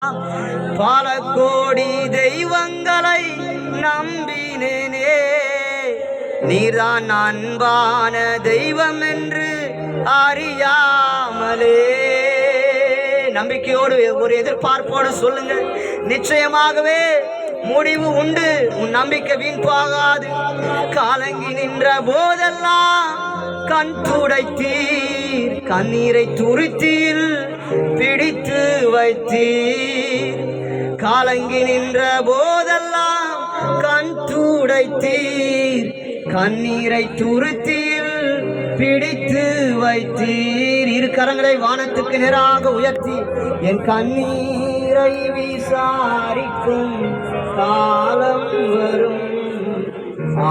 பல கோடி தெய்வங்களை நம்பினேனே, நீர்தான் அன்பான தெய்வம் என்று அறியாமலே. நம்பிக்கையோடு ஒரு எதிர்பார்ப்போடு சொல்லுங்க, நிச்சயமாகவே முடிவு உண்டு. உன் நம்பிக்கை வீண் போகாது. காலங்கி நின்ற போதெல்லாம் கண் துடைத்தீர், கண்ணீரை துருத்தியில் பிடித்து வைத்தீர். காலங்கி நின்ற போதெல்லாம் கண் துடைத்தீர், கண்ணீரை துருத்தியில் பிடித்து வைத்தீர். இரு கரங்களை வானத்துக்கு நேராக உயர்த்தி, என் கண்ணீரை விசாரிக்கும் காலம் வரும்,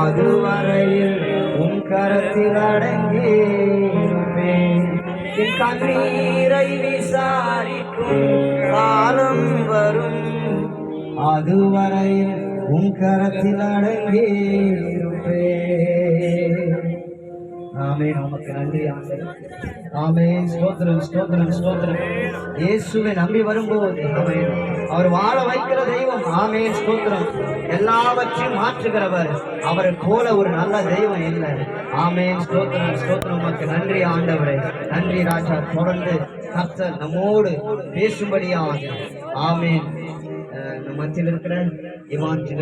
அதுவரையில் உன் கரத்தில் அடங்கியிருப்பேன். என் கண்ணீரை விசாரிக்கும் காலம் வரும், அதுவரையில் உன் கரத்தில் அடங்கியிருப்பேன். ஆமென். நமக்கு நன்றி ஆண்டவரே. ஆமென். ஸ்தோத்திரம், ஸ்தோத்திரம், ஸ்தோத்திரம். இயேசுவை நம்பி வரும்போது ஆமென், அவர் வாழ வைக்கிற தெய்வம். ஆமென். ஸ்தோத்திரம். எல்லாவற்றையும் மாற்றுகிறவர். அவரை போல ஒரு நல்ல தெய்வம் இல்லை. ஆமென். ஸ்தோத்திரம், ஸ்தோத்திரம். நமக்கு நன்றி ஆண்டவரே. நன்றி ராஜா. தொடர்ந்து கர்த்தர் நம்மோடு பேசும்படியாக. ஆமென். நம்ம மத்தியில் இருக்கிற இவான்